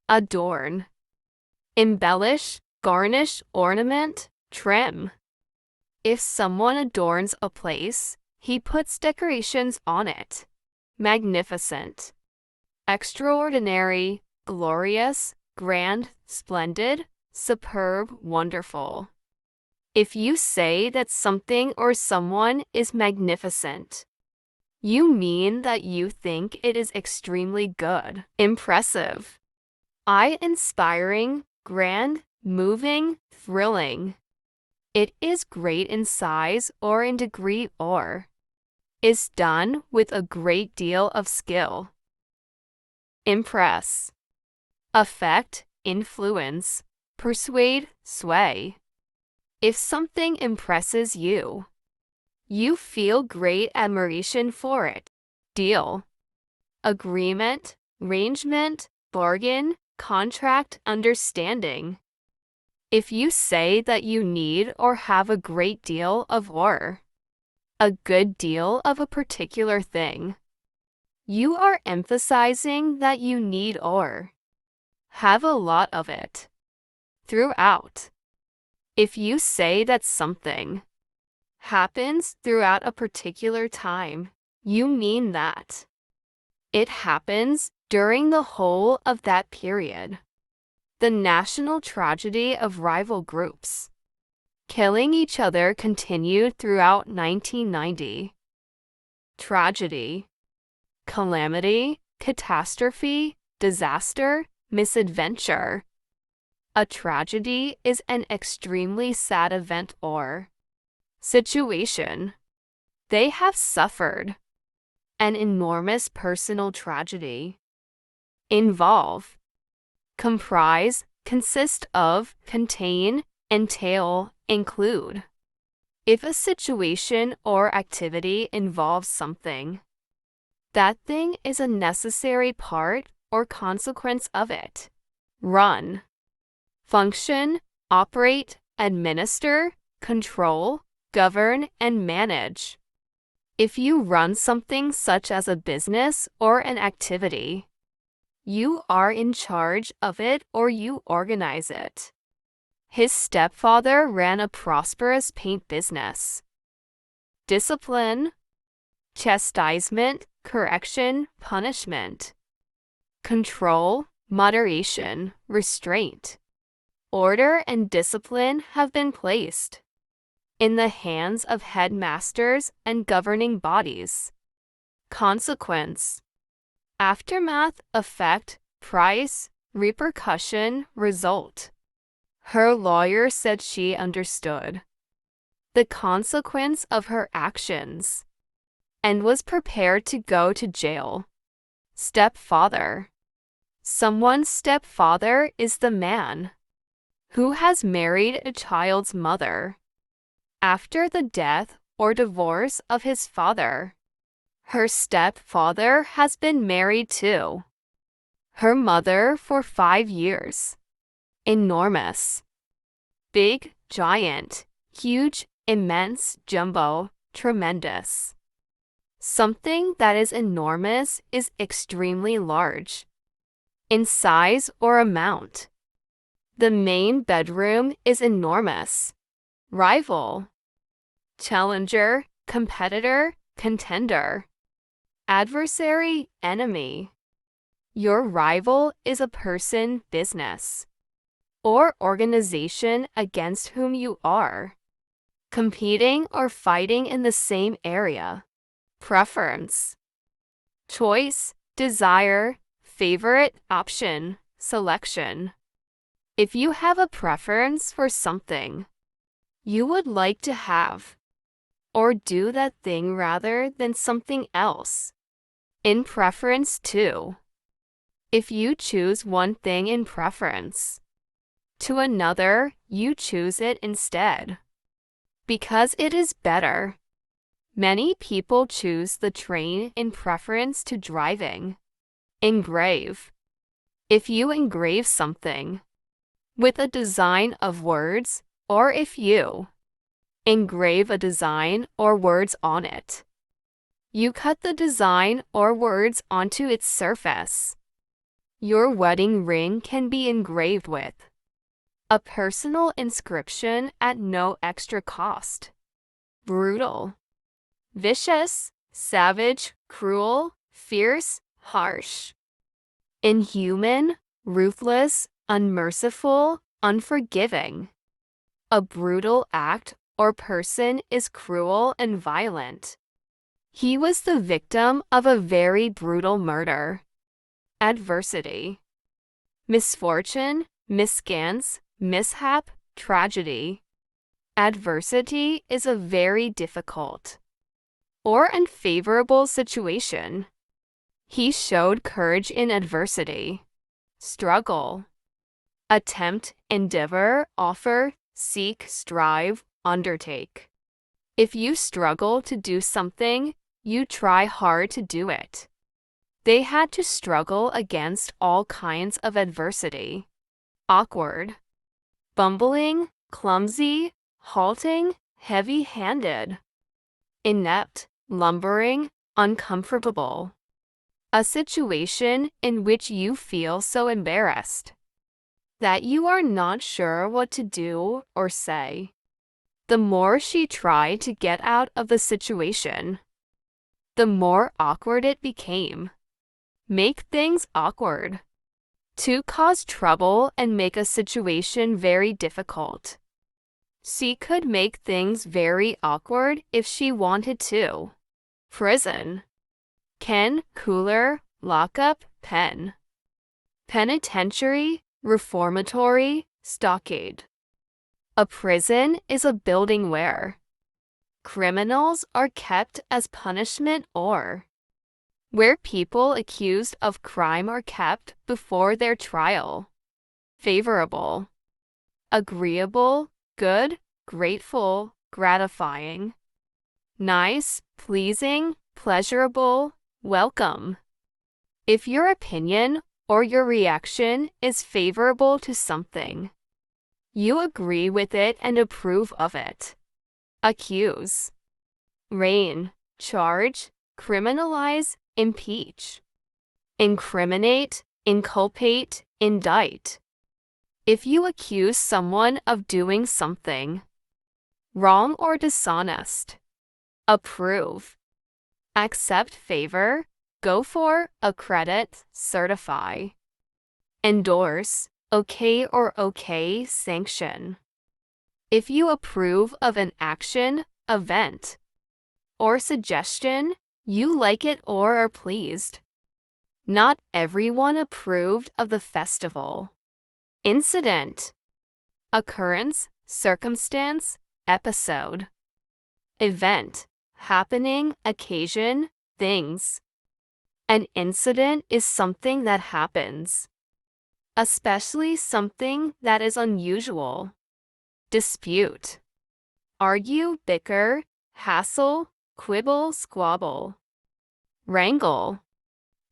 adorn, embellish, garnish, ornament, trim. If someone adorns a place, he puts decorations on it. Magnificent, extraordinary, glorious, grand, splendid, superb, wonderful. If you say that something or someone is magnificent, you mean that you think it is extremely good, impressive, awe-inspiring, grand, moving, thrilling. It is great in size or in degree or is done with a great deal of skill. Impress, affect, influence, persuade, sway. If something impresses you, you feel great admiration for it. Deal, agreement, arrangement, bargain, contract, understanding. If you say that you need or have a great deal of or a good deal of a particular thing, you are emphasizing that you need or have a lot of it. Throughout. If you say that something happens throughout a particular time, you mean that it happens during the whole of that period. The national tragedy of rival groups killing each other continued throughout 1990. Tragedy, calamity, catastrophe, disaster, misadventure. A tragedy is an extremely sad event or situation. They have suffered an enormous personal tragedy. Involve, comprise, consist of, contain, entail, include. If a situation or activity involves something, that thing is a necessary part or consequence of it. Run, function, operate, administer, control, govern, and manage. If you run something such as a business or an activity, you are in charge of it or you organize it. His stepfather ran a prosperous paint business. Discipline, chastisement, correction, punishment. Control, moderation, restraint. Order and discipline have been placed in the hands of headmasters and governing bodies. Consequence, aftermath, effect, price, repercussion, result. Her lawyer said she understood the consequence of her actions and was prepared to go to jail. Stepfather. Someone's stepfather is the man who has married a child's mother after the death or divorce of his father. Her stepfather has been married to her mother for 5 years. Enormous, big, giant, huge, immense, jumbo, tremendous. Something that is enormous is extremely large in size or amount. The main bedroom is enormous. Rival, challenger, competitor, contender. Adversary, enemy. Your rival is a person, business, or organization against whom you are competing or fighting in the same area. Preference, choice, desire, favorite, option, selection. If you have a preference for something, you would like to have or do that thing rather than something else. In preference to. If you choose one thing in preference to another, you choose it instead because it is better. Many people choose the train in preference to driving. Engrave. If you engrave something with a design of words, or if you engrave a design or words on it, you cut the design or words onto its surface. your wedding ring can be engraved with a personal inscription at no extra cost. Brutal, vicious, savage, cruel, fierce, harsh. Inhuman, ruthless, unmerciful, unforgiving. A brutal act or person is cruel and violent. He was the victim of a very brutal murder. Adversity, misfortune, mischance, mishap, tragedy. Adversity is a very difficult or unfavorable situation. He showed courage in adversity. Struggle, attempt, endeavor, offer, seek, strive, undertake. If you struggle to do something, you try hard to do it. They had to struggle against all kinds of adversity. Awkward, bumbling, clumsy, halting, heavy-handed. Inept, lumbering, uncomfortable. A situation in which you feel so embarrassed that you are not sure what to do or say. The more she tried to get out of the situation, the more awkward it became. Make things awkward. To cause trouble and make a situation very difficult. She could make things very awkward if she wanted to. Prison, ken, cooler, lockup, pen. Penitentiary, reformatory, stockade. A prison is a building where criminals are kept as punishment or where people accused of crime are kept before their trial. Favorable, agreeable, good, grateful, gratifying. Nice, pleasing, pleasurable, welcome. If your opinion or your reaction is favorable to something, you agree with it and approve of it. Accuse, arraign, charge, criminalize, impeach. Incriminate, inculpate, indict. If you accuse someone of doing something wrong or dishonest, approve. Accept favor, go for, accredit, certify. Endorse, okay or okay, sanction. If you approve of an action, event, or suggestion, you like it or are pleased. Not everyone approved of the festival. Incident, occurrence, circumstance, episode. Event, happening, occasion, things. An incident is something that happens, especially something that is unusual. Dispute, argue, bicker, hassle, quibble, squabble. Wrangle,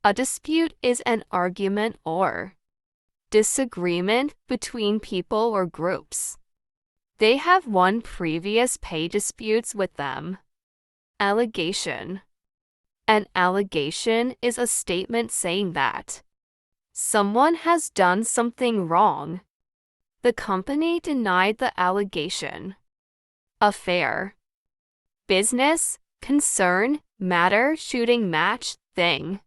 a dispute is an argument or disagreement between people or groups. They have won previous pay disputes with them. Allegation, an allegation is a statement saying that someone has done something wrong. The company denied the allegation. Affair, business, concern, matter, shooting match, thing.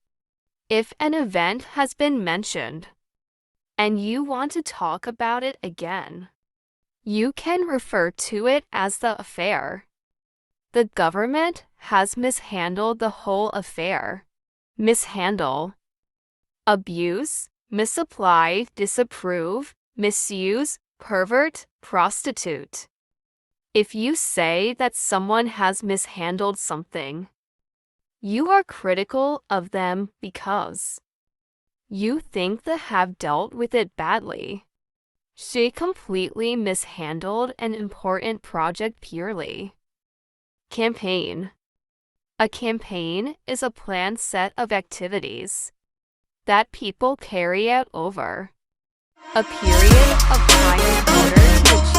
If an event has been mentioned and you want to talk about it again, you can refer to it as the affair. The government has mishandled the whole affair. Mishandle, abuse, misapply, disapprove, misuse, pervert, prostitute. If you say that someone has mishandled something, you are critical of them because you think they have dealt with it badly. She completely mishandled an important project purely. Campaign, a campaign is a planned set of activities that people carry out over a period of time in order to achieve